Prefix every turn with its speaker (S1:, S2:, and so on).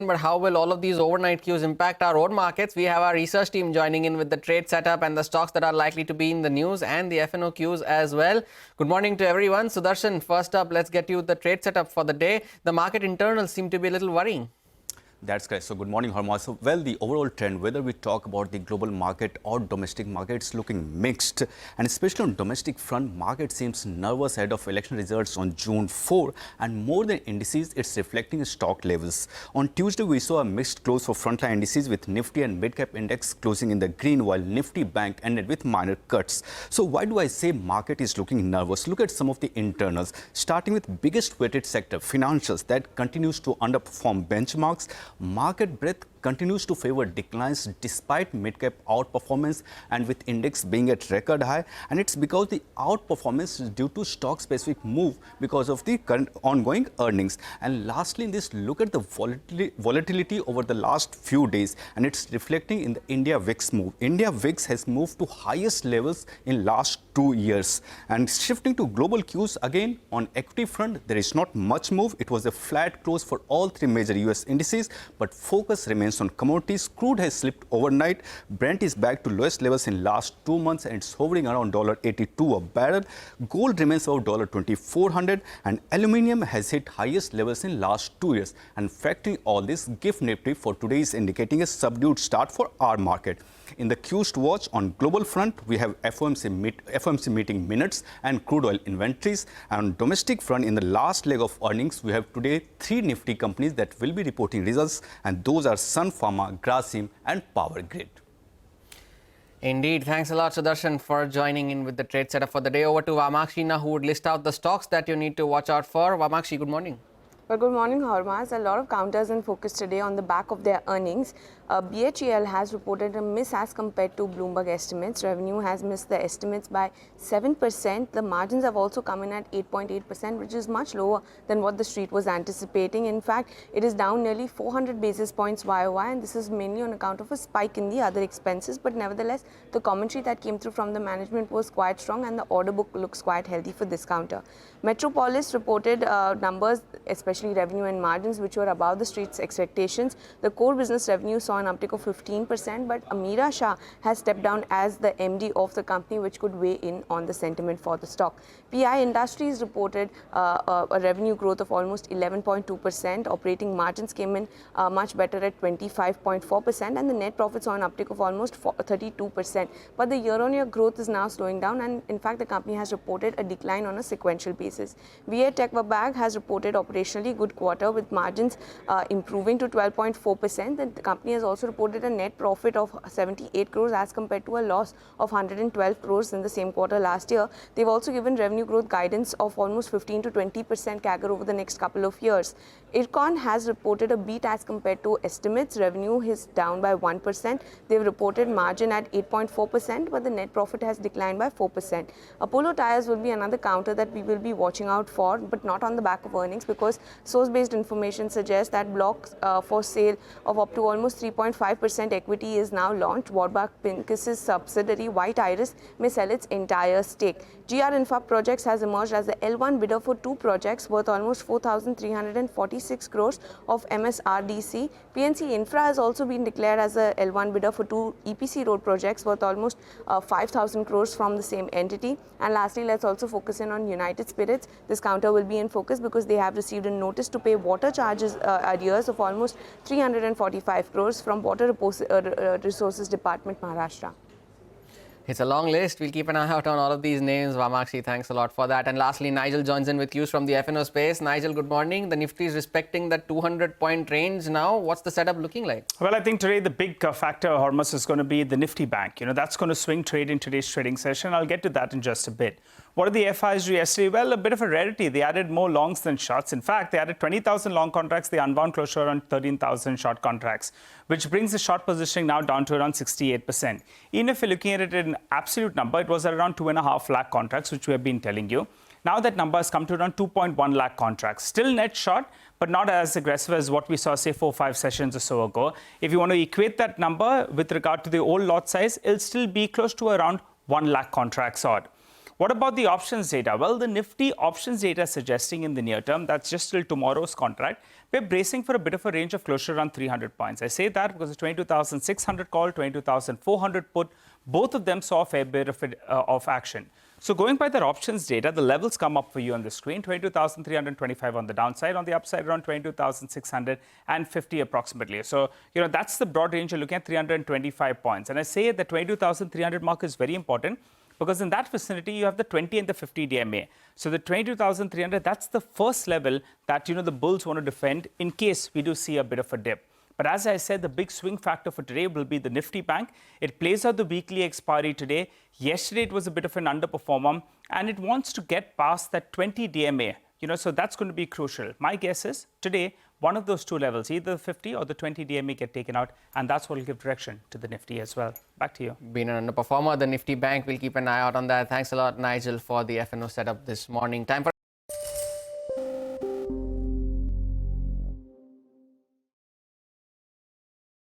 S1: But how will all of these overnight cues impact our own markets? We have our research team joining in with the trade setup and the stocks that are likely to be in the news and the F&O cues as well. Good morning to everyone. Sudarshan, first up, let's get you the trade setup for the day. The market internals seem to be a little worrying.
S2: That's correct. So good morning, Harma. So, well, the overall trend, whether we talk about the global market or domestic market, it's looking mixed. And especially on domestic front, market seems nervous ahead of election results on June 4. And more than indices, it's reflecting stock levels. On Tuesday, we saw a mixed close for frontline indices with Nifty and mid-cap index closing in the green, while Nifty Bank ended with minor cuts. So why do I say market is looking nervous? Look at some of the internals, starting with biggest weighted sector, financials, that continues to underperform benchmarks. Market breadth continues to favor declines despite mid-cap outperformance and with index being at record high. And it's because the outperformance is due to stock-specific move because of the current ongoing earnings. And lastly, in this, look at the volatility over the last few days, and it's reflecting in the India VIX move. India VIX has moved to highest levels in last 2 years. And shifting to global cues, again, on equity front, there is not much move. It was a flat close for all three major US indices, but focus remains on commodities. Crude has slipped overnight. Brent is back to lowest levels in last 2 months and it's hovering around $82 a barrel. Gold remains above $2,400 and aluminium has hit highest levels in last 2 years. And factoring all this, GIFT Nifty for today is indicating a subdued start for our market. In the cues to watch on global front, we have FOMC meeting minutes and crude oil inventories. And on domestic front, in the last leg of earnings, we have today 3 Nifty companies that will be reporting results, and those are Sun Pharma, Grasim and Power Grid.
S1: Indeed. Thanks a lot, Sudarshan, for joining in with the trade setup for the day. Over to Vamakshi now, who would list out the stocks that you need to watch out for. Vamakshi, good morning.
S3: Well, good morning, Hormaz. A lot of counters in focus today on the back of their earnings. BHEL has reported a miss as compared to Bloomberg estimates. Revenue has missed the estimates by 7%. The margins have also come in at 8.8%, which is much lower than what the street was anticipating. In fact, it is down nearly 400 basis points YOY, and this is mainly on account of a spike in the other expenses. But nevertheless, the commentary that came through from the management was quite strong, and the order book looks quite healthy for this counter. Metropolis reported numbers, especially revenue and margins, which were above the street's expectations. The core business revenue saw an uptick of 15%, but Ameera Shah has stepped down as the MD of the company, which could weigh in on the sentiment for the stock. PI Industries reported a revenue growth of almost 11.2%. Operating margins came in much better at 25.4%, and the net profits saw an uptick of almost 32%. But the year-on-year growth is now slowing down, and in fact, the company has reported a decline on a sequential basis. VA Techwabag has reported operationally good quarter with margins improving to 12.4%. The company has also reported a net profit of 78 crores as compared to a loss of 112 crores in the same quarter last year. They've also given revenue growth guidance of almost 15 to 20% CAGR over the next couple of years. Ircon has reported a beat as compared to estimates. Revenue is down by 1%. They've reported margin at 8.4%, but the net profit has declined by 4%. Apollo Tyres will be another counter that we will be watching out for, but not on the back of earnings, because source-based information suggests that blocks for sale of up to almost 3.5% equity is now launched. Warburg Pincus's subsidiary White Iris may sell its entire stake. GR Infra Projects has emerged as the L1 bidder for 2 projects worth almost 4,346 crores of MSRDC. PNC Infra has also been declared as a L1 bidder for 2 EPC road projects worth almost 5,000 crores from the same entity. And lastly, let's also focus in on United Spirits. This counter will be in focus because they have received a notice to pay water charges arrears of almost 345 crores from Water Resources Department, Maharashtra.
S1: It's a long list. We'll keep an eye out on all of these names. Vamakshi, thanks a lot for that. And lastly, Nigel joins in with cues from the F&O space. Nigel, good morning. The Nifty is respecting that 200-point range now. What's the setup looking like?
S4: Well, I think today the big factor, Hormuz, is going to be the Nifty Bank. That's going to swing trade in today's trading session. I'll get to that in just a bit. What did the FIs do yesterday? Well, a bit of a rarity. They added more longs than shorts. In fact, they added 20,000 long contracts. They unwound closure on 13,000 short contracts, which brings the short positioning now down to around 68%. Even if you're looking at it in absolute number, it was around 2.5 lakh contracts, which we have been telling you. Now that number has come to around 2.1 lakh contracts. Still net short, but not as aggressive as what we saw, say, 4-5 sessions or so ago. If you want to equate that number with regard to the old lot size, it'll still be close to around 1 lakh contracts odd. What about the options data? Well, the Nifty options data is suggesting in the near term, that's just till tomorrow's contract, we're bracing for a bit of a range of closer around 300 points. I say that because the 22,600 call, 22,400 put, both of them saw a fair bit of action. So going by their options data, the levels come up for you on the screen, 22,325 on the downside, on the upside around 22,650 approximately. So, that's the broad range you're looking at, 325 points. And I say the 22,300 mark is very important because in that vicinity, you have the 20 and the 50 DMA. So the 22,300, that's the first level that, the bulls want to defend in case we do see a bit of a dip. But as I said, the big swing factor for today will be the Nifty Bank. It plays out the weekly expiry today. Yesterday, it was a bit of an underperformer, and it wants to get past that 20 DMA. So that's going to be crucial. My guess is today, one of those two levels, either the 50 or the 20 DMA get taken out, and that's what will give direction to the Nifty as well. Back to you.
S1: Been an underperformer, the Nifty Bank. We'll keep an eye out on that. Thanks a lot, Nigel, for the FNO setup this morning. Time for